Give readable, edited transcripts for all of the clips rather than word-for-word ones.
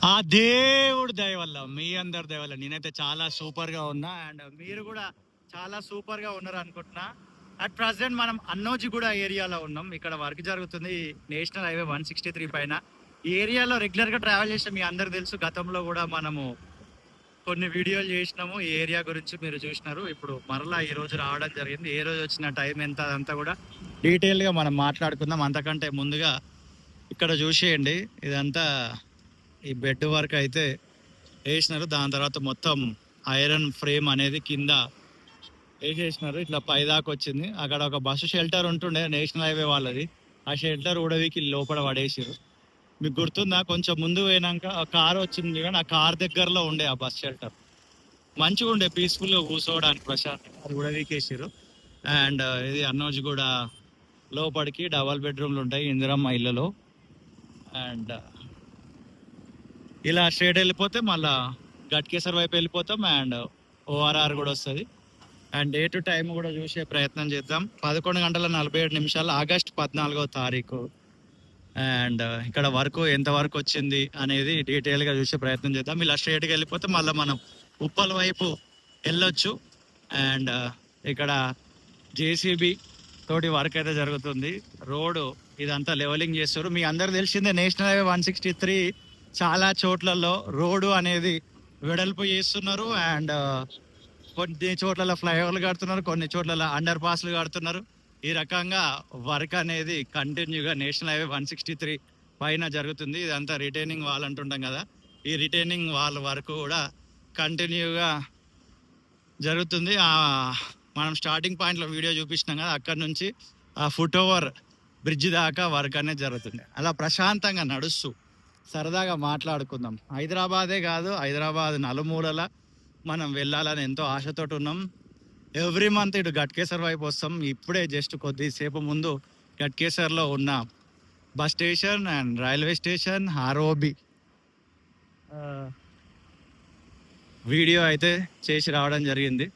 ఆ దేవుడు దయ వల్ల, మీ అందరి దయ వల్ల నేనైతే చాలా సూపర్ గా ఉన్నా. అండ్ మీరు కూడా చాలా సూపర్ గా ఉన్నారు అనుకుంటున్నా. అట్ ప్రజెంట్ మనం అన్నోజిగూడ ఏరియాలో ఉన్నాం. ఇక్కడ వర్క్ జరుగుతుంది నేషనల్ హైవే 163 పైన. ఈ ఏరియాలో రెగ్యులర్ గా ట్రావెల్ చేసిన మీ అందరు తెలుసు. గతంలో కూడా మనము కొన్ని వీడియోలు చేసినాము. ఈ ఏరియా గురించి మీరు చూసినారు. ఇప్పుడు మరలా ఈ రోజు రావడం జరిగింది. ఏ రోజు వచ్చిన టైం ఎంత అదంతా కూడా డీటెయిల్ గా మనం మాట్లాడుకుందాం. అంతకంటే ముందుగా ఇక్కడ చూసేయండి, ఇదంతా ఈ బెడ్ వర్క్ అయితే వేసినారు. దాని తర్వాత మొత్తం ఐరన్ ఫ్రేమ్ అనేది కింద వేసేసినారు. ఇట్లా పైదాకా వచ్చింది. అక్కడ ఒక బస్సు షెల్టర్ ఉంటుండే నేషనల్ హైవే వాళ్ళది. ఆ షెల్టర్ ఉడవికి లోపల పడేసారు. మీకు గుర్తుందా? కొంచెం ముందు పోయినాక ఆ కార్ వచ్చింది కానీ ఆ కార్ దగ్గరలో ఉండే ఆ బస్ షెల్టర్. మంచిగా ఉండే, పీస్ఫుల్ గా కూర్చోవడానికి ప్రశాంతంగా. అది ఉడవికేసారు. అండ్ ఇది అన్నోజ్ కూడా లోపలికి డబల్ బెడ్రూమ్లు ఉంటాయి ఇందిరమ్మ ఇళ్ళలో. అండ్ ఇలా స్ట్రేట్ వెళ్ళిపోతే మళ్ళా గట్కేసర్ వైపు వెళ్ళిపోతాం. అండ్ ఓఆర్ఆర్ కూడా వస్తుంది. అండ్ డే టు టైం కూడా చూసే ప్రయత్నం చేద్దాం. 11:47 ఆగస్ట్ 14వ తారీఖు. అండ్ ఇక్కడ వరకు ఎంత వరకు వచ్చింది అనేది డీటెయిల్ గా చూసే ప్రయత్నం చేద్దాం. ఇలా స్ట్రేట్ గా వెళ్ళిపోతే మళ్ళీ మనం ఉప్పల్ వైపు వెళ్ళొచ్చు. అండ్ ఇక్కడ జేసీబీ తోటి వర్క్ అయితే జరుగుతుంది. రోడ్ ఇదంతా లెవెలింగ్ చేస్తారు. మీ అందరు తెలిసిందే, నేషనల్ హైవే 163 చాలా చోట్లలో రోడ్డు అనేది వెడల్పు చేస్తున్నారు. అండ్ కొన్ని చోట్ల ఫ్లైఓవర్లు కడుతున్నారు, కొన్ని చోట్ల అండర్ పాస్లు కడుతున్నారు. ఈ రకంగా వర్క్ అనేది కంటిన్యూగా నేషనల్ హైవే 163 పైన జరుగుతుంది. ఇదంతా రిటైనింగ్ వాల్ అంటుంటాం కదా, ఈ రిటైనింగ్ వాల్ వర్క్ కూడా కంటిన్యూగా జరుగుతుంది. మనం స్టార్టింగ్ పాయింట్లో వీడియో చూపించినాం కదా, అక్కడ నుంచి ఆ ఫుట్ ఓవర్ బ్రిడ్జ్ దాకా వర్క్ అనేది జరుగుతుంది. అలా ప్రశాంతంగా నడుస్తూ సరదాగా మాట్లాడుకుందాం. హైదరాబాదే కాదు, హైదరాబాద్ నలుమూలల మనం వెళ్ళాలని ఎంతో ఆశతోటి ఉన్నాం. ఎవ్రీ మంత్ ఇటు గట్కేసర్ వైపు వస్తాం. ఇప్పుడే జస్ట్ కొద్దిసేపు ముందు గట్కేసర్లో ఉన్న bus station and railway station ROB video అయితే చేసి రావడం జరిగింది.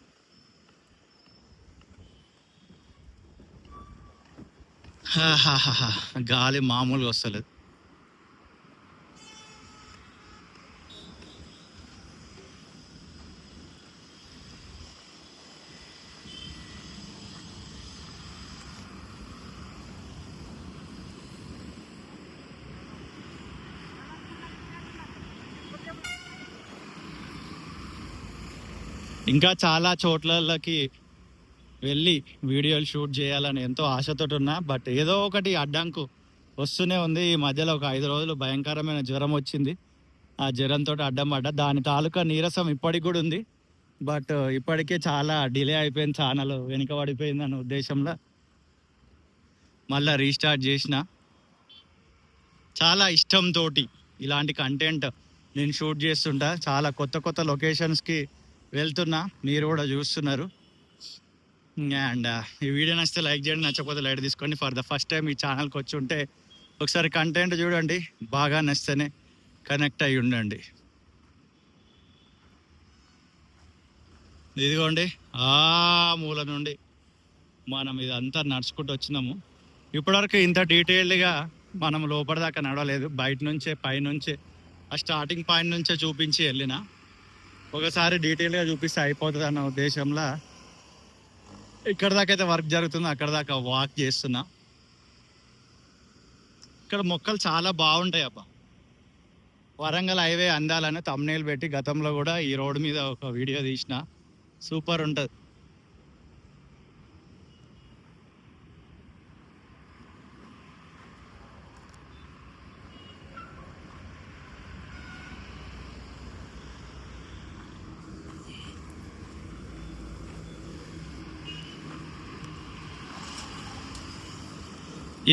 గాలి మామూలుగా వస్తలేదు. ఇంకా చాలా చోట్లకి వెళ్ళి వీడియోలు షూట్ చేయాలని ఎంతో ఆశతో ఉన్నా. బట్ ఏదో ఒకటి అడ్డంకు వస్తూనే ఉంది. ఈ మధ్యలో ఒక 5 రోజులు భయంకరమైన జ్వరం వచ్చింది. ఆ జ్వరంతో అడ్డం పడ్డా. దాని తాలూకా నీరసం ఇప్పటికి కూడా ఉంది. బట్ ఇప్పటికే చాలా డిలే అయిపోయింది, ఛానల్ వెనుకబడిపోయింది అనే ఉద్దేశంలో మళ్ళీ రీస్టార్ట్ చేసిన. చాలా ఇష్టంతో ఇలాంటి కంటెంట్ నేను షూట్ చేస్తుంటా. చాలా కొత్త కొత్త లొకేషన్స్కి వెళ్తున్నా, మీరు కూడా చూస్తున్నారు. అండ్ ఈ వీడియో నచ్చితే లైక్ చేయండి, నచ్చకపోతే లైట్ తీసుకోండి. ఫర్ ద ఫస్ట్ టైం ఈ ఛానల్కి వచ్చి ఉంటే ఒకసారి కంటెంట్ చూడండి, బాగా నచ్చితేనే కనెక్ట్ అయ్యి ఉండండి. ఇదిగోండి ఆ మూల నుండి మనం ఇదంతా నడుచుకుంటూ వచ్చినాము. ఇప్పటివరకు ఇంత డీటెయిల్డ్గా మనం లోపల దాకా నడవలేదు. బయట నుంచే పైనుంచే ఆ స్టార్టింగ్ పాయింట్ నుంచే చూపించి వెళ్ళిన. ఒకసారి డీటెయిల్గా చూపిస్తే అయిపోతుంది అన్న ఉద్దేశంలో ఇక్కడ దాకా అయితే వర్క్ జరుగుతుంది, అక్కడ దాకా వాక్ చేస్తున్నా. ఇక్కడ మొక్కలు చాలా బాగుంటాయి అబ్బా. వరంగల్ హైవే అందాలని తమ్నేల్ పెట్టి గతంలో కూడా ఈ రోడ్డు మీద ఒక వీడియో తీసిన. సూపర్ ఉంటుంది.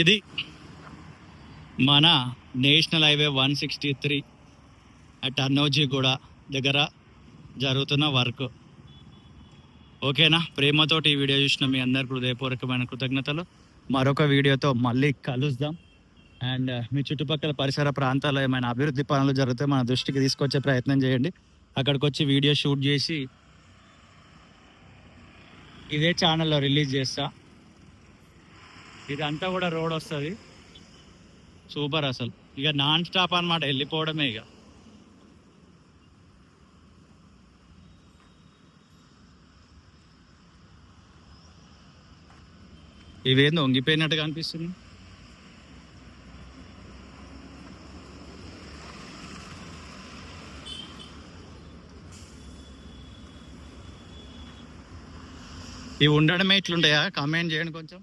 ఇది మన నేషనల్ హైవే 163 అట్ అన్నోజిగూడ దగ్గర జరుగుతున్న వర్క్. ఓకేనా? ప్రేమతోటి ఈ వీడియో చూసిన మీ అందరికి హృదయపూర్వకమైన కృతజ్ఞతలు. మరొక వీడియోతో మళ్ళీ కలుద్దాం. అండ్ మీ చుట్టుపక్కల పరిసర ప్రాంతాల్లో ఏమైనా అభివృద్ధి పనులు జరిగితే మన దృష్టికి తీసుకొచ్చే ప్రయత్నం చేయండి. అక్కడికి వచ్చి వీడియో షూట్ చేసి ఇదే ఛానల్లో రిలీజ్ చేస్తా. ఇదంతా కూడా రోడ్ వస్తుంది. సూపర్ అసలు. ఇక నాన్ స్టాప్ అనమాట, వెళ్ళిపోవడమే ఇక. ఇవేందో వంగిపోయినట్టుగా అనిపిస్తుంది. ఇవి ఉండడమే ఇట్లుంటాయా? కామెంట్ చేయండి కొంచెం.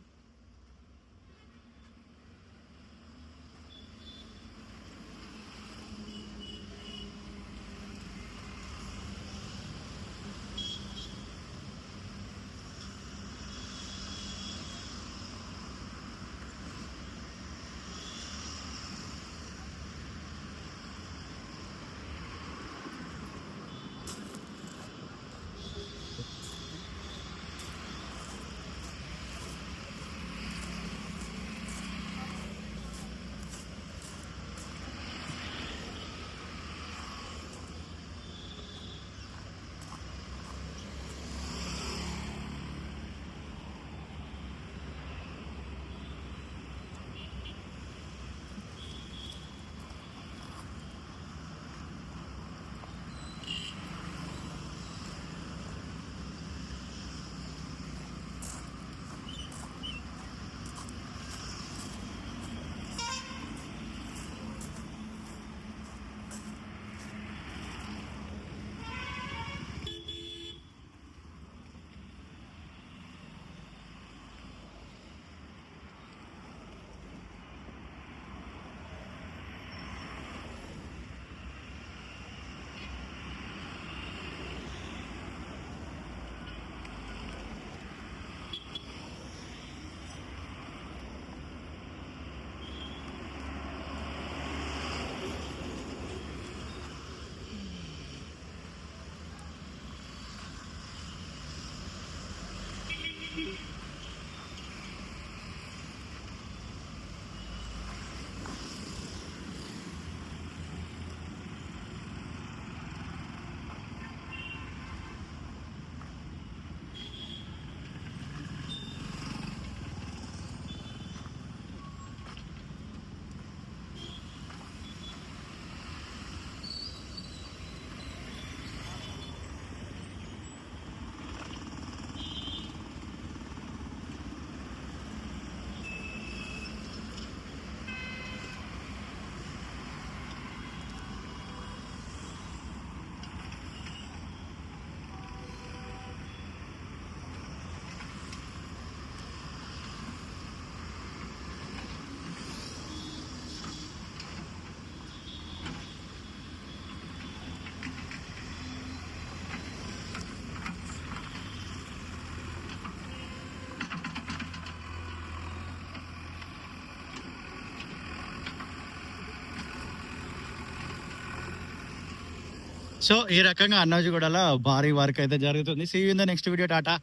సో ఈ రకంగా అన్నోజిగూడలో భారీ వర్క్ అయితే జరుగుతుంది. See you in the next video. Tata,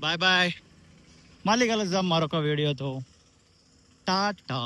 bye bye. మళ్ళీ కలుద్దాం మరొక వీడియోతో. టాటా.